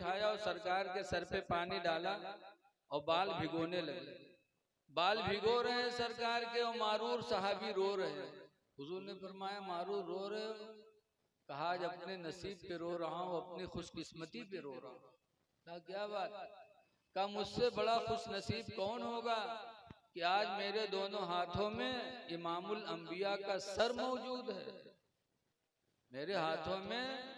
उठाया और सरकार के सर पे पानी डाला और बाल भिगोने लगे। बाल भिगो रहे हैं सरकार के और मारूर सहाबी रो रहे हैं। हुजूर ने फरमाया मारूर रो रहे हो? कहा आज अपने नसीब पे रो रहा हूँ, अपनी खुशकिस्मती पे रो रहा हूँ। कहा क्या बात? कहा मुझसे बड़ा खुश नसीब कौन होगा कि आज मेरे दोनों हाथों में इमामुल अंबिया का सर मौजूद है, मेरे हाथों में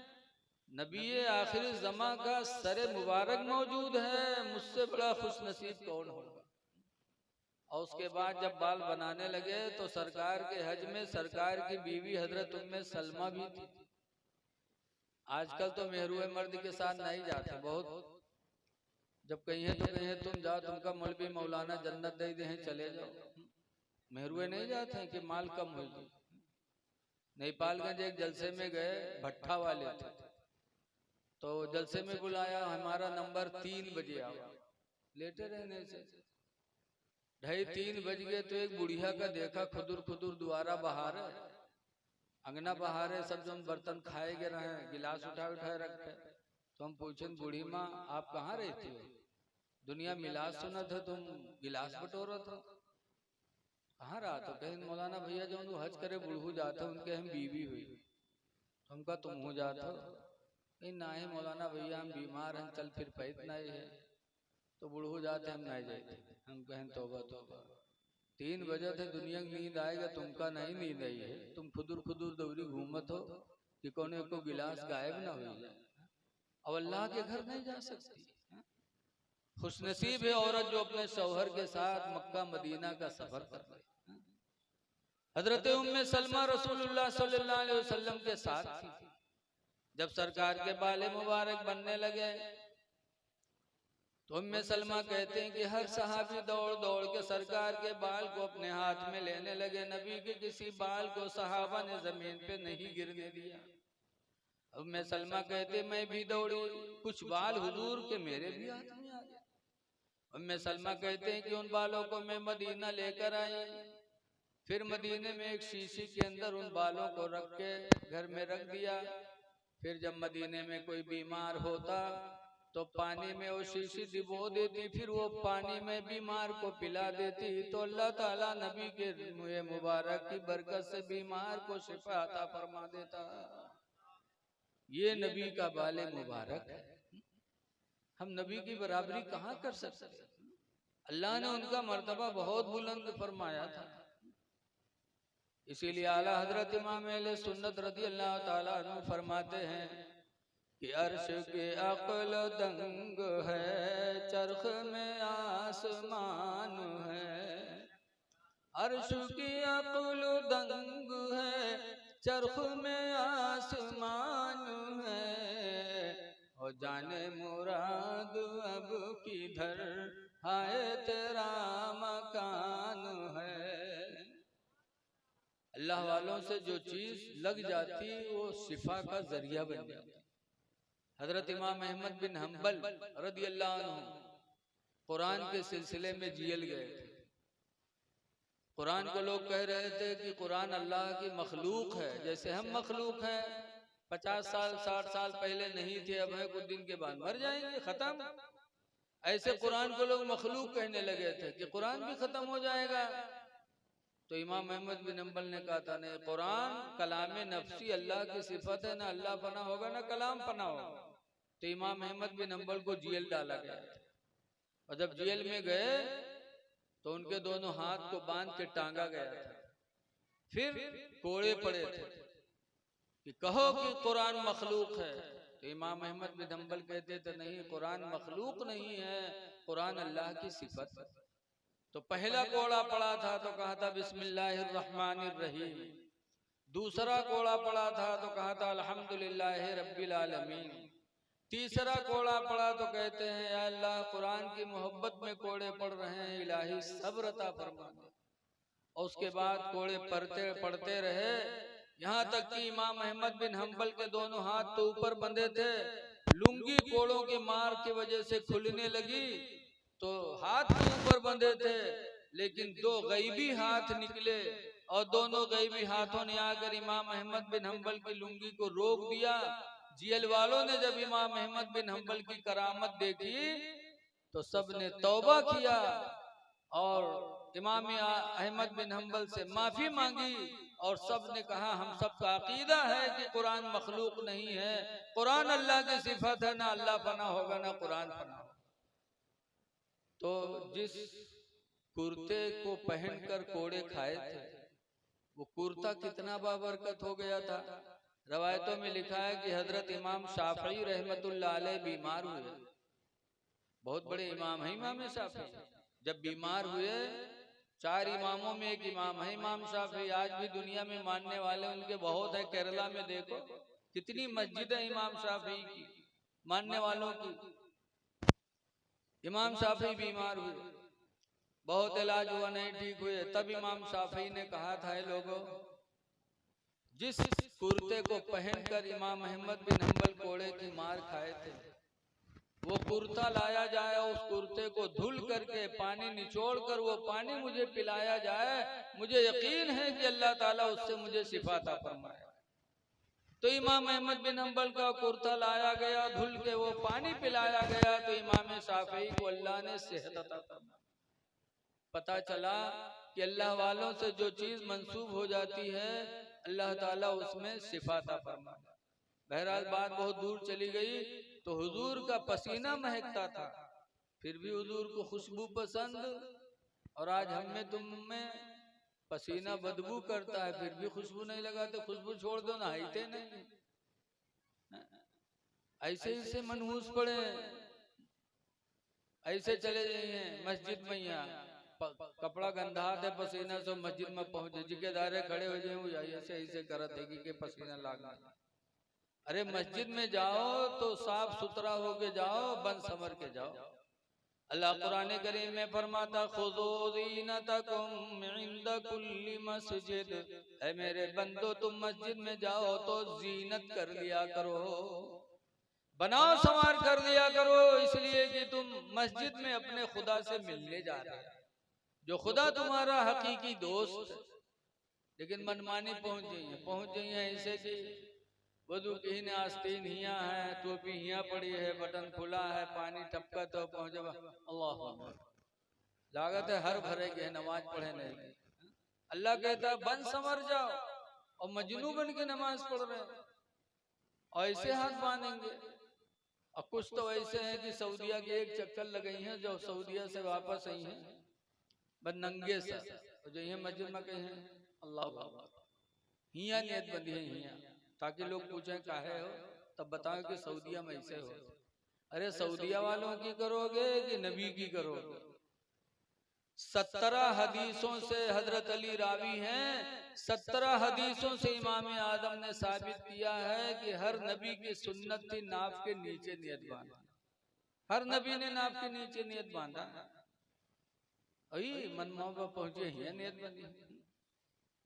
नबी आखिर ज़मा का सर मुबारक मौजूद है, मुझसे बड़ा खुश नसीब कौन होगा। और उसके बाद जब बाल बनाने लगे तो सरकार के हज में सरकार की बीवी हजरत उम्मे सलमा भी थी। आजकल तो मेहरुए मर्द के साथ नहीं जाते, बहुत जब कहिए तो कहिए तुम जाओ, तुमका मौलवी मौलाना जन्नत दे दे चले जाओ। मेहरुए नहीं जाते हैं कि माल कम हो जाए। नेपालगंज एक जलसे में गए, भट्ठा वाले थे, तो जलसे में बुलाया, हमारा नंबर 3 बजे आओ। लेटे रहने से 2:30 बज गए तो एक बुढ़िया का देखा खुदुर खुदुर द्वारा बहार है, अंगना बहार है, सब जन बर्तन खाए गए रहे, गिलास उठा उठाए रखे। तो हम पूछे बूढ़ी माँ आप कहाँ रहती हो? दुनिया मिलाद सुना था, तुम गिलास बटोरा था, कहाँ रहा? तो कहीं मौलाना भैया जो हज करे बुढ़ू जाते उनके हम बीवी हुई। तो हमका तुम हो जाते हो? नहीं ना ही मौलाना भैया हम बीमार हैं, चल फिर पैत नहीं है, तो बुढ़ू जाते हम नहीं जाते। हम कहें तौबा तौबा, 3 बजे थे, दुनिया की नींद आएगा, तुमका नहीं नींद आई है, तुम खुदुर खुदुर दौरी घूमत हो कि कोने को गिलास गायब ना हो जाए। अब अल्लाह के घर नहीं जा सकती। खुशनसीब है औरत जो अपने शौहर के साथ मक्का मदीना का सफर कर रही। हजरत उम्मे सलमा रसूलुल्लाह सल्लल्लाहु अलैहि वसल्लम के साथ थी। जब सरकार के बाले मुबारक बनने लगे तो उम्मे सलमा कहते हैं कि हर सहाबी दौड़ दौड़ के सरकार के बाल को अपने हाथ में लेने लगे। नबी के किसी बाल को सहाबा ने जमीन पे नहीं गिरने दिया। उम्मे सलमा कहते मैं भी दौड़ी, कुछ बाल हुजूर के मेरे भी हाथ में आ गए। उम्मे सलमा कहते हैं कि उन बालों को मैं मदीना लेकर आई, फिर मदीने में एक शीशी के अंदर उन बालों को रख के घर में रख दिया। फिर जब मदीने में कोई बीमार होता तो पानी में वो शीशी डिबो देती, फिर वो पानी में बीमार को पिला देती, तो अल्लाह ताला नबी के मुँह मुबारक की बरकत से बीमार को शिफा अता फरमा देता। ये नबी का बाले मुबारक है। हम नबी की बराबरी कहाँ कर सकते? अल्लाह ने उनका मर्तबा बहुत बुलंद फरमाया था। इसीलिए आला हजरत इमाम अहले सुन्नत रज़ी अल्लाह ताला अन्हु फरमाते हैं कि अर्श के अक्ल दंग है, चरख में आसमान है। अर्श की अक्ल दंग है, चरख में आसमान है। और जाने मुराद अब किधर हाय तेरा मकान है। अल्लाह वालों से जो चीज लग जाती वो शिफा का जरिया बन जाती। हजरत इमाम अहमद बिन हम्बल रज़ी अल्लाह अन्हु कुरान के सिलसिले में जियल गए थे। कुरान को लोग कह रहे थे कि कुरान अल्लाह की मखलूक है, जैसे हम मखलूक हैं। 50 साल 60 साल पहले नहीं थे, अब है, कुछ दिन के बाद मर जाएंगे, खत्म। ऐसे कुरान को लोग मखलूक कहने लगे थे कि कुरान भी खत्म हो जाएगा। तो इमाम अहमद बिन हम्बल ने कहा था नहीं, कुरान कलाम नफ्सी अल्लाह की सिफत है, ना अल्लाह फना होगा ना कलाम फना होगा। तो इमाम अहमद बिन हम्बल को जेल डाला गया और जब जेल में गए तो उनके दोनों हाथ को बांध के टांगा गया था। फिर कोड़े पड़े थे कि कहो कि कुरान मखलूक है। तो इमाम अहमद बिन हम्बल कहते थे नहीं, कुरान मखलूक नहीं है, कुरान अल्लाह की सिफत है। तो पहला कोड़ा पड़ा था तो कहा था बिस्मिल्लाहिर्रहमानिर्रहीम। दूसरा कोड़ा पड़ा था तो कहा था अल्हम्दुलिल्लाहि रब्बिल आलमीन। तीसरा कोड़ा पड़ा तो कहते हैं या अल्लाह कुरान की मोहब्बत में कोड़े पड़ रहे हैं, इलाही सब्र अता फरमा दे। और उसके बाद कोड़े पड़ते रहे, यहाँ तक कि इमाम अहमद बिन हम्बल के दोनों हाथ तो ऊपर बंधे थे, लुंगी कोड़ों के मार की वजह से खुलने लगी तो हाथ के ऊपर बंधे थे, लेकिन 2 गैबी हाथ निकले और दोनों गैबी हाथों ने आकर इमाम अहमद बिन हम्बल की लुंगी को रोक दिया। जेल वालों ने जब इमाम अहमद बिन हंबल की करामत देखी तो सब ने तौबा किया और इमाम अहमद बिन हंबल से माफी मांगी और सब ने कहा हम सब का अकीदा है कि कुरान मखलूक नहीं है, कुरान अल्लाह की सिफत है, ना अल्लाह फना होगा ना कुरान फना होगा। तो जिस कुर्ते को पहनकर कोड़े खाए थे वो कुर्ता कितना बाबरकत हो गया था। रवायतों में लिखा है कि हजरत इमाम शाफई रहमतुल्लाह अलैह बीमार हुए, बहुत बड़े इमाम है इमाम शाफी, जब बीमार हुए, 4 इमामों में एक इमाम है इमाम शाफी, आज भी दुनिया में मानने वाले उनके बहुत है। केरला में देखो कितनी मस्जिद है इमाम शाफी की, मानने वालों की। इमाम शाफी बीमार हुए, बहुत इलाज हुआ, नहीं ठीक हुए, तब इमाम शाफी ने कहा था लोगों, जिस कुर्ते को पहनकर इमाम अहमद बिन हंबल कोड़े की मार खाए थे वो कुर्ता लाया जाए, उस कुर्ते को धुल करके पानी निचोड़ कर वो पानी मुझे पिलाया जाए, मुझे यकीन है कि अल्लाह ताला उससे मुझे शिफा अता फरमाए। तो इमाम अहमद बिन हंबल का कुर्ता लाया गया, धुल के वो पानी पिलाया गया, तो इमाम शाफी को अल्लाह ने सेहत अता फरमाई। पता चला कि अल्लाह वालों से जो चीज मंसूब हो जाती है अल्लाह ताला उसमें शिफा अता फरमाए। बहरहाल बात बहुत दूर चली गई। तो हुजूर का पसीना महकता था, फिर भी हुजूर को खुशबू पसंद, और आज हम में तुम में पसीना बदबू करता है फिर भी खुशबू नहीं लगाते। खुशबू छोड़ दो, नहाते नहीं, ऐसे ही से मनहूस पड़े, ऐसे चले जाइए मस्जिद में, यहाँ कपड़ा गंदा है पसीना से मस्जिद में पहुंचे, जिकेदारे खड़े हो जाए ऐसे ऐसे करत है कि पसीना लागना। अरे मस्जिद में जाओ तो साफ सुथरा होके जाओ, बंद समर के जाओ। अल्लाह कुरान करीम में फरमाता खुज़ू ज़ीनतकुम इंद कुल्ली मस्जिद, ऐ मेरे बंदो तुम मस्जिद में जाओ तो जीनत कर लिया करो, बनाओ संवार कर लिया करो, इसलिए कि तुम मस्जिद में अपने खुदा से मिलने जा रहे हो, जो खुदा तुम्हारा हकीकी दोस्त है। लेकिन मनमानी पहुंच गई है ऐसे कि वजू की ने आस्तीन हिया है, टोपी हिया पड़ी है, बटन खुला है, पानी टपका तो पहुंचे, अल्लाह लागत है हर भरे के नमाज पढ़े नहीं। अल्लाह कहता बन समर जाओ, और मजनू बन के नमाज पढ़ रहे और ऐसे हाथ बांधेंगे। और कुछ तो ऐसे हैं कि सऊदिया की एक चक्कर लगाई है, जो सऊदिया से वापस आई है बस नंगे सा, जो ये मस्जिद में कहीं है अल्लाह हिया नियत बंदी है हिया, ताकि लोग पूछें काहे हो, तब बताओ कि सऊदिया में ऐसे हो। अरे सऊदिया वालों की करोगे कि नबी की करोगे? 17 हदीसों से हजरत अली रावी हैं, 17 हदीसों से इमाम आदम ने साबित किया है कि हर नबी की सुन्नत थी नाफ के नीचे नियत बांधना, हर नबी ने नाफ के नीचे नियत बांधा। अभी मनमाओ पर पहुंचे ही नियत बंदी।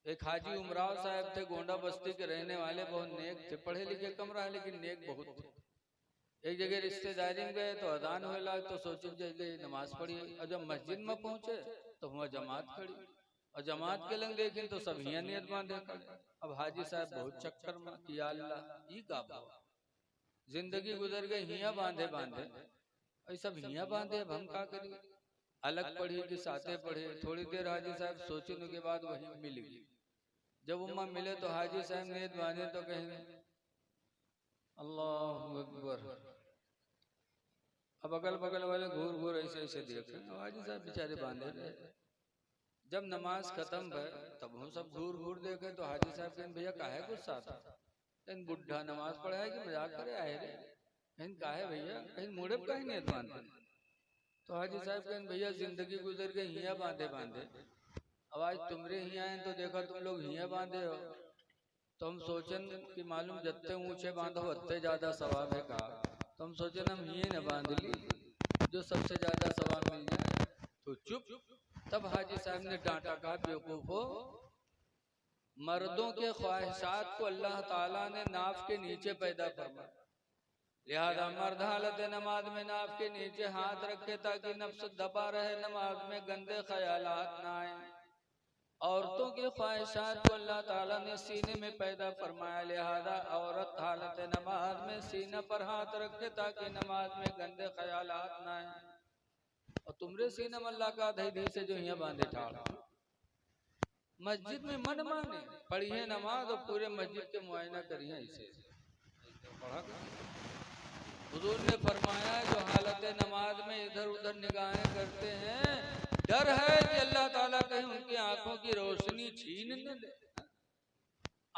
एक हाजी उमराव साहब थे, गोंडा बस्ती के रहने वाले, बहुत नेक थे, पढ़े लिखे कम रहा लेकिन नेक बहुत थे। एक जगह रिश्तेदारी में गए तो अजान हुआ तो सोचे जैसे नमाज पढ़ी, और जब मस्जिद में पहुंचे तो वहाँ जमात खड़ी, और जमात के लंग देखें तो सब हिया नियत बांधे खड़े। अब हाजी साहब बहुत चक्कर में कि या अल्लाह ई का जिंदगी गुजर गई हिया बांधे बांधे, सब हिया बांधे, अब हम का करिए, अलग पढ़ी कि साथे पढ़े। थोड़ी देर हाजी साहब सोचने के बाद वही मिल गई। जब उम्मा मिले तो हाजी साहब नियत बांधे तो कहेंगे अल्लाह अकबर। अब अगल बगल वाले घूर घूर ऐसे ऐसे देखे, हाजी साहब बेचारे बांधे रहे। जब नमाज खत्म भय तब हम सब घूर घूर देखे तो हाजी साहब कहें भैया काहे गुस्सा था, कहीं बुढ़ा नमाज पढ़ाए कि मजाक करे आए रे, कहीं काहे भैया, कहीं मुड़े कहीं नियत बांधे। तो हाजी साहब कहें भैया जिंदगी गुजर गई हिया बांधे बांधे, अब आज तुमरे हिया हैं तो देखा तुम लोग हिया बांधे हो, तो हम सोचन कि मालूम जत्ते ऊंचे बांधो उतने ज्यादा सवाब है कहा, तो हम सोचन हम ये न बांध ली जो सबसे ज्यादा सवाब मिल जाए, तो चुप। तब हाजी साहब ने डांटा, कहा बेवकूफो, मर्दों के ख्वाहिशात को अल्लाह ताला ने नाफ के नीचे पैदा फरमाया, लिहाजा मर्द हालत नमाज में नाफ के नीचे हाथ रखे ताकि नफ्स दबा रहे, नमाज में गंदे ख्यालात ना आए। औरतों के ख्वाहिशात को अल्लाह ताला ने सीने में पैदा फरमाया, लिहाजा औरत हालत नमाज में सीना पर हाथ रखे ताकि नमाज में गंदे ख्यालात ना आए। और तुमरे सीना में अल्लाह का धैर्य से जो यहाँ बांधे ठाड़ मस्जिद में मन माने पढ़िए नमाज और पूरे मस्जिद के मुआयना करिए। इसे हुजूर ने फरमाया जो हालत नमाज में इधर उधर निगाहें करते हैं, डर है कि अल्लाह ताला कहीं उनकी आंखों की रोशनी छीन न ले,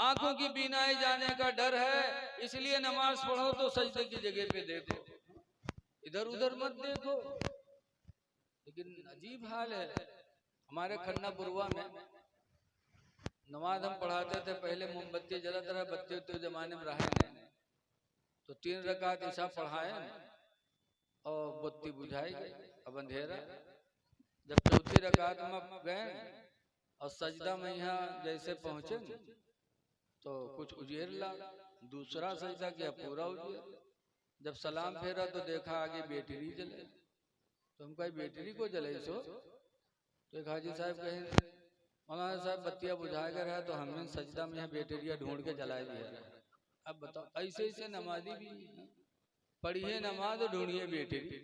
आंखों की बीनाई जाने का डर है। इसलिए नमाज पढ़ो तो सजदे की जगह पे देखो, इधर उधर मत देखो। लेकिन अजीब हाल है हमारे खन्ना बुरवा में, नमाज हम पढ़ाते थे पहले मोमबत्ती जलाते रहे, बत्ती तो जमाने में रहे नहीं, तो 3 रकात ईशा पढ़ाए और बत्ती बुझाई गई, अब अंधेरा। जब चौथी रकात में गए और सजदा में यहाँ जैसे पहुंचे तो कुछ उजेर ला, दूसरा सजदा किया पूरा उजेर। जब सलाम फेरा तो देखा आगे बैटरी जले, तो हम कहे बैटरी को जले सो, तो एक हाजी साहब कहे मौलाना साहब बत्तियां बुझा कर है तो हमने सजदा में यहाँ बैटरिया ढूंढ के जलाए दिया। अब बताओ ऐसे ऐसे नमाजी भी पढ़िए नमाज और ढूंढिए बैटरी।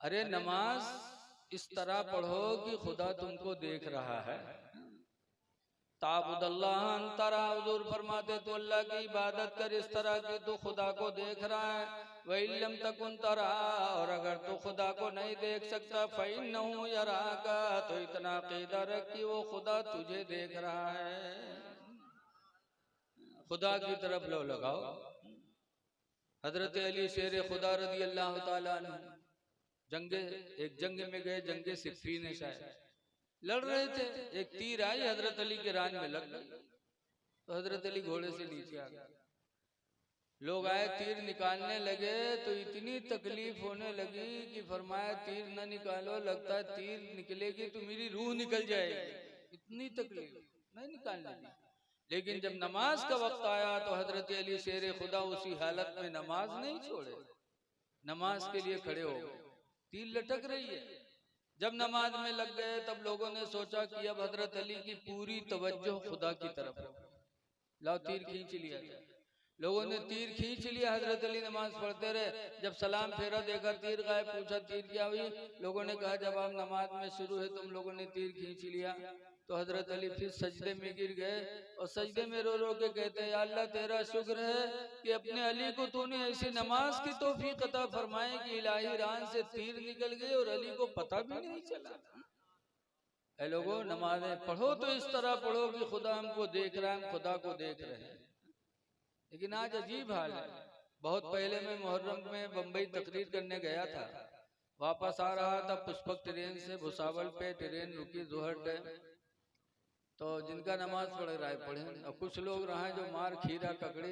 अरे नमाज इस तरह पढ़ो कि खुदा तुमको देख रहा है। ताबुदल्लाह अंतरा, हुजूर फरमाते तो अल्लाह की इबादत कर इस तरह की तो खुदा को देख रहा है। वइल्लम तकुन तरा, और अगर तो खुदा को नहीं देख सकता फइन्नहु यराका, तो इतना अकीदा रख कि वो खुदा तुझे देख रहा है। खुदा की तरफ लो लगाओ। हजरत अली शेर खुदा रदी अल्लाह ताला अन्हु एक जंग में गए, जंगे सिफ़ीन शायद लड़ रहे थे, एक तीर आई हजरत अली के रान में लग गई, तो हजरत अली घोड़े से नीचे आ गए। लोग आए तीर निकालने लगे तो इतनी तकलीफ होने लगी कि फरमाया तीर न निकालो, लगता है तीर निकलेगी तो मेरी रूह निकल जाएगी, इतनी तकलीफ नहीं निकालने दी। लेकिन जब नमाज का वक्त आया तो हजरत अली शेर खुदा उसी हालत में नमाज नहीं छोड़े, नमाज के लिए खड़े हो गए। तीर लटक रही है, जब नमाज में लग गए तब लोगों ने सोचा कि अब हजरत अली की पूरी तवज्जो खुदा की तरफ हो, लाओ तीर खींच लिया। लोगों ने तीर खींच लिया, हजरत अली नमाज पढ़ते रहे। जब सलाम फेरा देखा तीर गायब, पूछा तीर क्या हुई? लोगों ने कहा जब आप नमाज में शुरू है तुम लोगों ने तीर खींच लिया। तो हजरत अली फिर सजदे में गिर गए और सजदे में रो रो के कहते हैं अल्लाह तेरा शुक्र है कि अपने अली को तूने ऐसी नमाज की तौफीक अता फरमाए कि इलाही रान से तीर निकल गए और अली को पता भी नहीं चला। ऐ लोगों नमाजें पढ़ो तो इस तरह पढ़ो कि खुदा हमको देख रहा है, हम खुदा को देख रहे हैं। लेकिन आज अजीब हाल है। बहुत पहले मैं मुहर्रम में बम्बई तकरीर करने गया था, वापस आ रहा था पुष्पक ट्रेन से, भुसावल पे ट्रेन रुकी जोहर टाइम, तो जिनका नमाज पढ़ रहा है पढ़े, और कुछ लोग रहे जो मार खीरा ककड़ी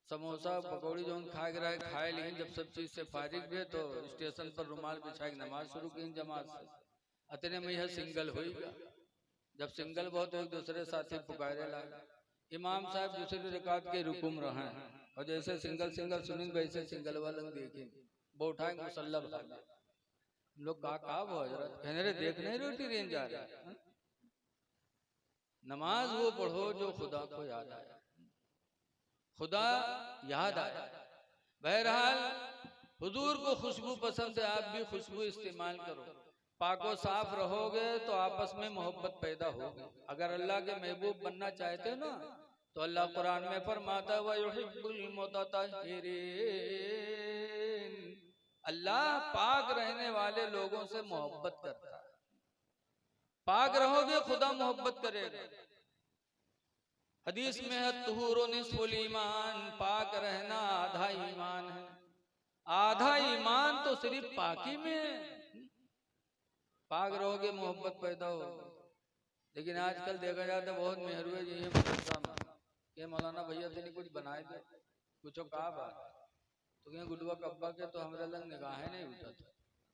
समोसा पकौड़ी जो खा रहा है खाए, लेकिन जब सब चीज से फारिग हुए तो स्टेशन पर रुमाल बिछा के नमाज शुरू की जमात से। अतने में यह सिंगल होगा, जब सिंगल बहुत एक दूसरे साथी पुकारे लगा। इमाम साहब दूसरी रकात के रुकुम रहे और जैसे सिंगल सिंगल सुनी वैसे सिंगल वाला देखे वो उठाए मुसल्ला बता हम लोग कहा वो हजरत कहने रहे देख नहीं रोटी रेंज जा रही। नमाज वो पढ़ो जो खुदा को याद आया, खुदा याद आया। बहरहाल हुजूर को खुशबू पसंद है, आप भी खुशबू इस्तेमाल करो। पाको साफ रहोगे तो आपस में मोहब्बत पैदा होगी। अगर अल्लाह के महबूब बनना चाहते हो ना तो अल्लाह कुरान में फरमाता है युहिब्बुल मुतत्तहिरीन, अल्लाह पाक रहने वाले लोगों से मोहब्बत करता है। पाक रहोगे खुदा मोहब्बत करेगा। हदीस में है तुहुरु निस्फुल ईमान, पाक रहना आधा ईमान है। आधा ईमान तो सिर्फ पाकी में है। पाक रहोगे मोहब्बत पैदा हो। लेकिन आजकल देखा जाता है बहुत मेहरुए जी है मदरसा में, ये मौलाना भैया तेने कुछ बनाए थे कुछ कहा बात, तो क्या गुडवा कब्बा के तो हमारे लग निगाहें नहीं उठा था।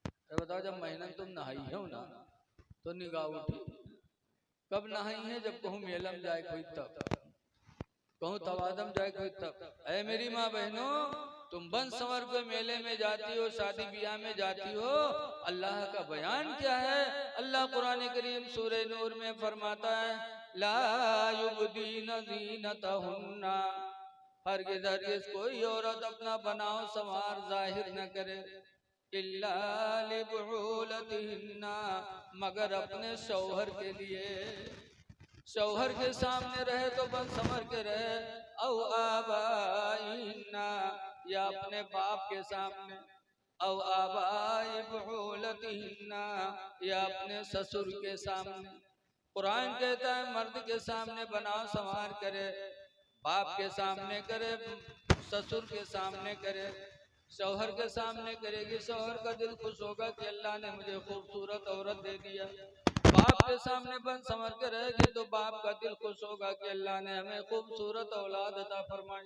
अरे बताओ जब महीना तुम नहाई हो ना तो निगाह उठी, कब नहाई है? जब कहूँ मेलम जाए कोई तब, कहूँ तवादम जाए कोई तब। अरे मेरी माँ बहनों, तुम बन संवर के मेले में जाती हो, शादी ब्याह में जाती हो, अल्लाह का बयान क्या है? अल्लाह कुरान करीम सूरह नूर में फरमाता है, ला युबदीन ज़ीनतहुन्ना, हरगिज़ हरगिज़ कोई औरत अपना बनाव संवार जाहिर न करे, इल्ला लिबुलतिहिन्ना, मगर अपने शौहर के लिए। शौहर के सामने रहे तो बन संवर के रहे, औ आबाइन्ना, या अपने बाप के सामने, औ आबाई बुलतिहिन्ना, या अपने ससुर के सामने। कुरान कहता है मर्द के सामने बनाव संवार करे, बाप के सामने करे, ससुर के सामने करे, शौहर के सामने करेगी, शौहर का दिल खुश होगा कि अल्लाह ने मुझे खूबसूरत औरत दे दिया। बाप के सामने बन संवर के रहेगी तो बाप का दिल खुश होगा कि अल्लाह ने हमें खूबसूरत औलाद अता फरमाई।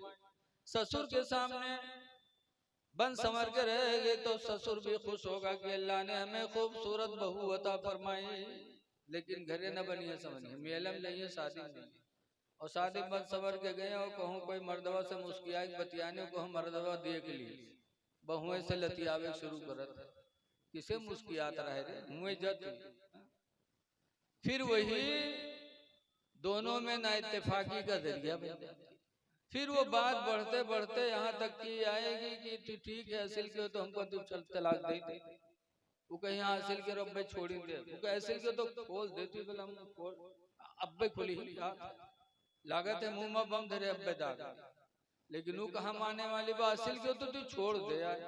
ससुर के सामने बन संवर के रहेगी तो ससुर भी खुश होगा कि अल्लाह ने हमें खूबसूरत बहू अता फरमाई। लेकिन घरे न बनिए समझिए, मेलम नहीं है, शादी नहीं है। और शादी बन संवर के गए और कहूँ कोई मर्दवा से मुस्किया बतियाने को, हम मर्दवा देख लिए बहुएं से लतियावे शुरू करत, किसे मुस्कियात रहे रे, मुँह जत। फिर वही दोनों में ना इत्तेफाकी का जरिया बन जाती। फिर वो बात बढ़ते बढ़ते यहाँ तक की आएगी कि तू ठीक है हासिल के तो हमको तू चल तलाक दे दे, वो कहीं हासिल के रब्बे छोड़ी दे, वो हासिल के तो खोल देती, बोला अब्बे खुली ही लागत है मुंह में बम धरे अब्बे दाग। लेकिन वो कहा माने वाली बात, हासिल के तो तू छोड़ दे यार।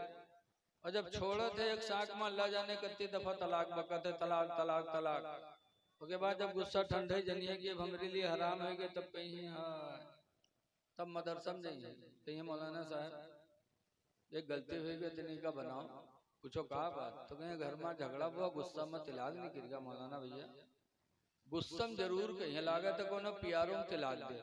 और जब छोड़ा थे एक साक में अल्लाह जाने कितनी दफा तलाक बकते, तलाक तलाक तलाक। उसके बाद जब गुस्सा ठंडे जनिए कि अब हमारे लिए हराम है गए, तब कहीं हाँ, तब मदरसा में नहीं है कहीं मौलाना साहब एक गलती हुई गई तनी का बनाओ कुछ कहा बात, तो कहीं घर में झगड़ा हुआ, गुस्सा में तिलाक नहीं गिर गया मौलाना भैया, गुस्सा में जरूर कहीं लागत है कोनो प्यारों में तिलाक दे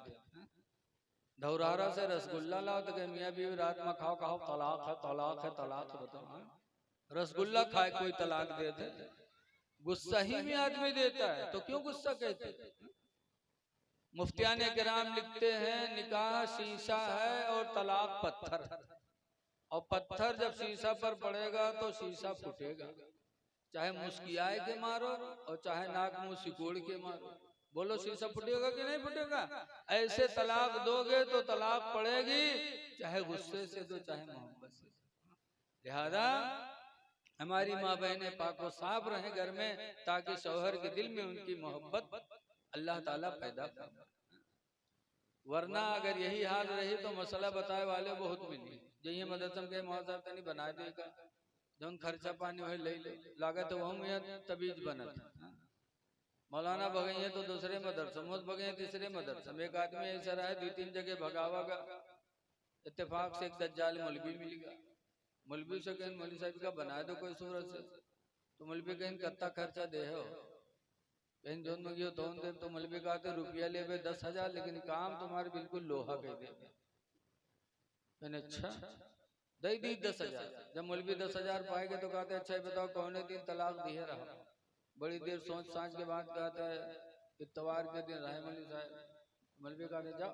धौरारा से रसगुल्ला लाओ तो कहीं मियाँ बीवी रात में खाओ खाओ तलाक है तलाक है तलाक है, बताओ रसगुल्ला खाए कोई तलाक दे दे, गुस्सा ही में आदमी देता है तो क्यों गुस्सा कहते। मुफ्तियान किराम लिखते हैं निकाह शीशा है और तलाक पत्थर, और पत्थर जब शीशा पर पड़ेगा तो शीशा फूटेगा, चाहे मुस्कियाए के मारो और चाहे नाक मुंह सिकोड़ के मारो, बोलो शीशा फूटेगा कि नहीं फूटेगा। ऐसे तलाक दोगे तो तलाक पड़ेगी, चाहे गुस्से से दो चाहे मोहब्बत से। लिहाजा हमारी माँ बहनें पाको साफ रहे घर में, ताकि शौहर के दिल में उनकी मोहब्बत अल्लाह ताला पैदा करे। वरना अगर यही हाल रही तो मसला बताए वाले बहुत मिली, जही मदरसम के मौसम नहीं बना देगा, जौन खर्चा पानी हो ले लागत वह तबीज बनत। मौलाना भगैया तो दूसरे मदरसम, भगैया तीसरे मदरसम, एक आदमी ऐसा रहा 2-3 जगह भगावागा, इत्तेफाक से एक दज्जाल मौलवी मिल गया, मौलवी से कहीं मौलवी साहब का बना दो कोई सूरत से, तो मौलवी कहीं कत्ता खर्चा दे हो, कहीं जोन मंगियो तो दे, तो मौलवी कहते रुपया ले 10,000 लेकिन काम तुम्हारे बिल्कुल लोहा कह दे। मैंने अच्छा दे दी 10,000, जब मौलवी 10,000 पाएंगे तो कहते अच्छा बताओ कौन दिन तलाक दिए रहा, बड़ी देर सोच साँझ के बाद कहता है इतवार के दिन रहे मौलवी साहब, मौलवी कहते जाओ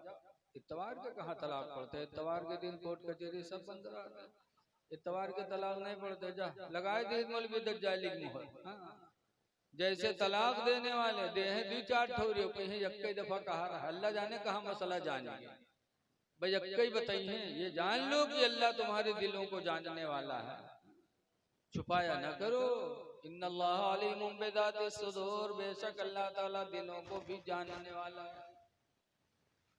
इतवार के कहाँ तलाक पड़ते, इतवार के दिन कोर्ट कचहरी सब बंद रहता है, इतवार के तलाक नहीं पड़ते, जा लगाए दी मौलवी दज्जाली की मोहर। जैसे तलाक देने वाले दे हैं 2-4 ठोरी, कहीं एक दफा कहा रहा, अल्लाह जाने कहा मसला जानेंगे भाई एक बताइए, ये जान लो कि अल्लाह तुम्हारे दिलों को जानने वाला है, छुपाया न करो, इन्नल्लाह अलीमुम बिज़ातिस सुदूर, बेशक अल्लाह ताला दिलों को भी जानने वाला है।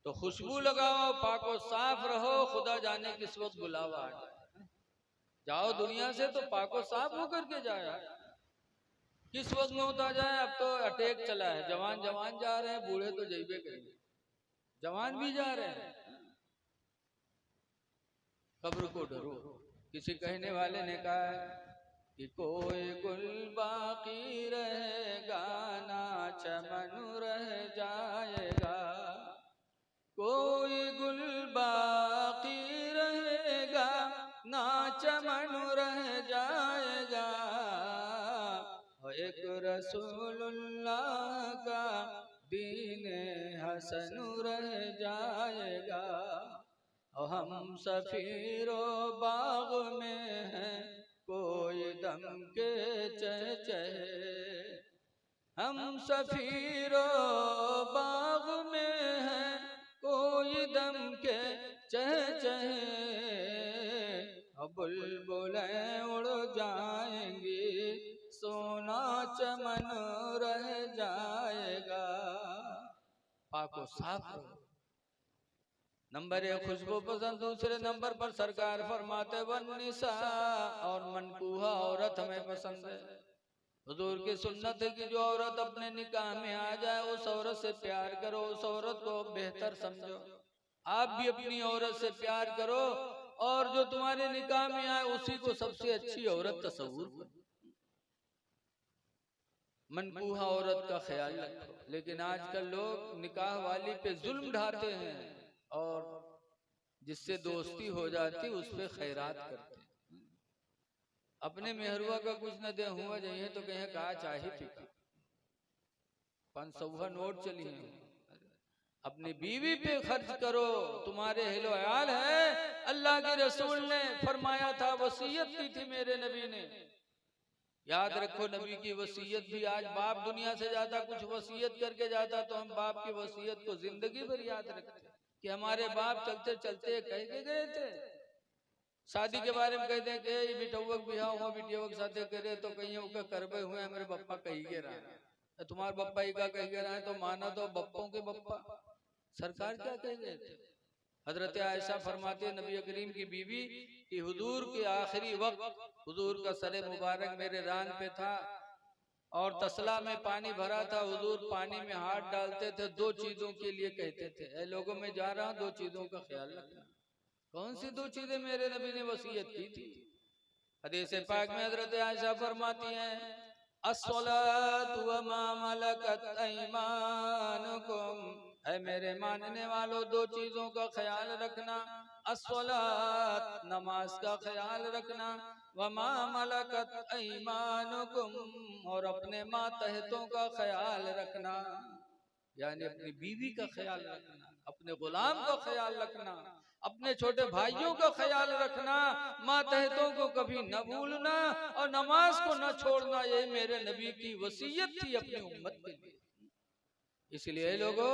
तो खुशबू लगाओ, पाको साफ रहो, खुदा जाने किस वक्त बुलावा आ जाए, जाओ दुनिया से तो पाको साफ होकर के जाए, किस वक्त मौत आ जाए। अब तो अटैक चला है, जवान जवान जा रहे हैं, बूढ़े तो जैबे करेंगे, जवान भी जा रहे हैं। कब्र को डरो, किसी कहने वाले ने कहा है कि कोई गुल बाकी रहेगा ना चमन रह जाएगा, कोई गुल बाकी रहेगा ना चमन रह जाएगा, एक रसूलुल्लाह का दीन हसन रह जाएगा, और हम सफीरो बाग में हैं कोई दम के चहचहे, हम सफीरो बाग में हैं कोई दम के चहचहे, बुलबुलें उड़ जाएंगी सोना चमन रह जाएगा। पाको साफ रहो। नंबर 1 खुशबू पसंद, दूसरे नंबर पर सरकार फरमाते वन्निसा, और मनकूहा औरत हमें पसंद है। हुजूर की सुन्नत है कि जो औरत अपने निकाह में आ जाए उस औरत से प्यार करो, उस औरत को बेहतर समझो। आप भी अपनी औरत से प्यार करो और जो तुम्हारे निकाह में आए उसी को सबसे अच्छी औरत तस्वूर करो। मनकूहा औरत का ख्याल रखो। लेकिन आजकल लोग निकाह वाली पे जुल्म ढाते हैं और जिससे दोस्ती हो जाती उस पे खैरात करते हैं। अपने मेहरुआ का कुछ न दे हुआ जाइए तो कहीं कहा चाहे फीका 500 नोट चली है। अपनी बीवी पे खर्च करो, तुम्हारे हिलो अयाल है। अल्लाह के रसूल ने फरमाया था, वसीयत की थी मेरे नबी ने। याद रखो नबी की वसीयत भी, आज बाप दुनिया से ज्यादा कुछ वसीयत करके जाता तो हम बाप की वसीयत को जिंदगी भर याद रखते कि हमारे बाप चलते चलते कह के गए थे। शादी के बारे में कहते हैं कि बिटौक बिहाव हुआ बिटियावक साथे करे तो कहीं करबे हुए मेरे बप्पा कही के रहा, तुम्हारे बप्पा ही का कही के रहा है तो माना तो बप्पों के बप्पा। सरकार क्या कह गए थे? हजरत आयशा फरमाती है नबी करीम की बीवी कि हुजूर के आखिरी वक्त हुजूर का सरे मुबारक मेरे रान पे था और तसला में पानी भरा था। हुजूर पानी में हाथ डालते थे, 2 चीजों के लिए कहते थे, ऐ लोगों में जा रहा हूं 2 चीजों का ख्याल रखना। कौन सी 2 चीजें मेरे नबी ने वसीयत की थी? हदीस पाक में हजरत आयशा फरमाती हैं, अस्सलातु व मा मलकत ऐमानुकुम, है मेरे मानने वालों 2 चीजों का ख्याल रखना। अस्सलात नमाज का ख्याल रखना, व मा मलकत ऐमानुकुम और अपने मातहतों का ख्याल रखना, यानी अपनी बीवी का ख्याल रखना, अपने गुलाम का ख्याल रखना, अपने छोटे भाइयों का ख्याल रखना, मातहतों को कभी न भूलना और नमाज को न छोड़ना। ये मेरे नबी की वसीयत थी अपनी उम्मत के लिए। इसलिए लोगों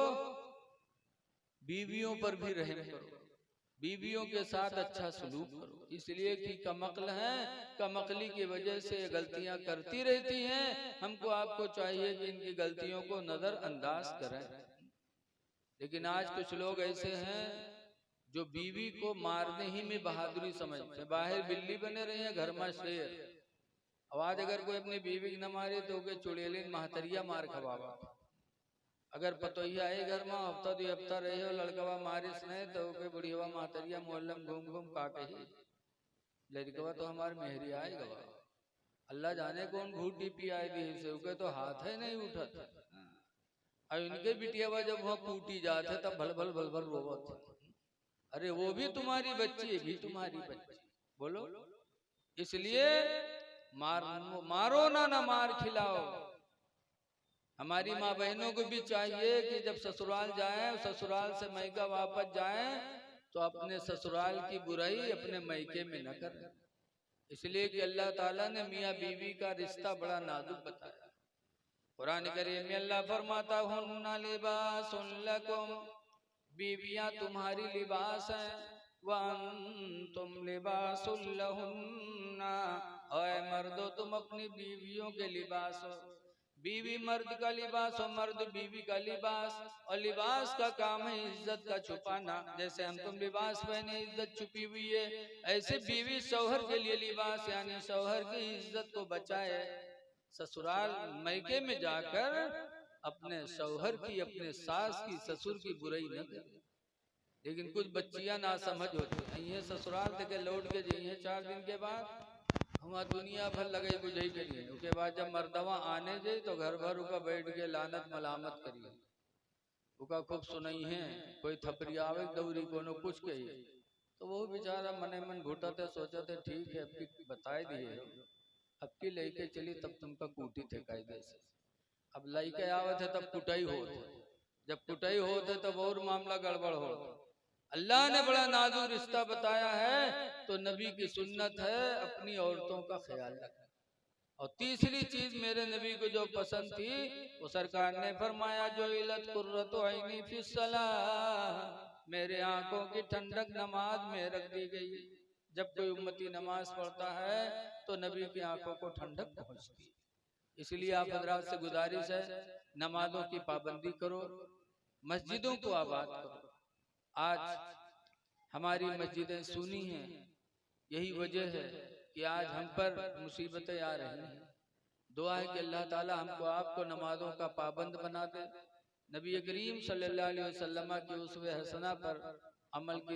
बीवियों पर भी रहम करो, बीवियों के साथ अच्छा सलूक करो, इसलिए कि कमक्ल हैं, कमक्ली की वजह से गलतियां करती रहती हैं। हमको आपको चाहिए कि इनकी गलतियों को नजरअंदाज करें। लेकिन आज कुछ लोग ऐसे हैं जो बीवी को मारने ही में बहादुरी समझते हैं। बाहर बिल्ली बने रहे हैं, घर में शेर। आवाज अगर कोई अपनी बीवी न मारे तो के चुड़ैलिन महतरिया मार खवावा। अगर पतोहिया है घर में हफ्ता 2 हफ्ता रहे हो लड़कवा मारिस नहीं तो के बुढ़िया महतरिया मोहल्ला में घूम घूम का कही लड़कवा तो हमारे मेहरी आए गवा। अल्लाह जाने कौन घूटी पी आए दी से तो हाथ है नहीं उठत। और उनके बिटियावा जब वहाँ कूटी जाते तब भल भल भल भल रोवत। अरे वो भी तुम्हारी बच्ची है, भी तुम्हारी बच्ची, बोलो। इसलिए मारो ना मार खिलाओ। हमारी माँ बहनों को भी चाहिए कि जब ससुराल जाएं, ससुराल से मैका वापस जाएं तो अपने ससुराल की बुराई अपने मैके में न करें। इसलिए कि अल्लाह ताला ने मियाँ बीवी का रिश्ता बड़ा नाजुक बताया। कुरान करीम में अल्लाह फरमाता हुन्ना लिबासुन लकुम, बीवियां तुम्हारी लिबास हैं, व अंतुम लिबासुल लहुन्ना, और मर्दो तुम अपनी बीवियों के लिबास हो। बीवी मर्द का लिबास हो, मर्द बीवी का लिबास। और लिबास का काम है इज्जत का छुपाना। जैसे हम तुम लिबास पहने इज्जत छुपी हुई है, ऐसे बीवी शौहर के लिए लिबास यानी शौहर की इज्जत को बचाए। ससुराल मैके में जाकर अपने शौहर की, अपने सास की, ससुर की बुराई न करे। लेकिन कुछ बच्चियां ना समझ होती हैं, ये ससुराल थे लौट के जाइए 4 दिन के बाद हमारा दुनिया भर लगे बुझे के लिए। उसके बाद जब मर्दवा आने जाए तो घर भर उका बैठ के लानत मलामत करिए, उका खूब सुनई है, कोई थपरी आवे दौरी कोनो कुछ कही तो वो बेचारा मने मन घुटते सोचते ठीक है अब की बताए दिए, अब की लेके चली तब तुमका कूटी थे कायदे से। अब लइके आवत है तब कुटाई होत है, जब कुटाई होत है तब और मामला गड़बड़ हो। अल्लाह ने बड़ा नाजुक रिश्ता बताया है, तो नबी की सुन्नत है अपनी औरतों का ख्याल रखना। और तीसरी चीज मेरे नबी को जो पसंद थी, वो सरकार ने फरमाया जो इलत कुर्रतु ऐनी फिस्सलाह, मेरे आंखों की ठंडक नमाज में रख दी गई। जब कोई उम्मती नमाज पढ़ता है तो नबी की आंखों को ठंडक पहुंचती है। इसलिए आप हजरात से गुजारिश है, नमाजों की पाबंदी करो, मस्जिदों को आबाद करो। आज हमारी मस्जिदें सुनी हैं, यही वजह है कि आज हम पर मुसीबतें आ रही हैं। दुआ है कि अल्लाह ताला हमको आपको नमाजों का पाबंद बना दे, नबी करीम सल्लल्लाहु अलैहि वसल्लम की उसवे हसना पर अमल की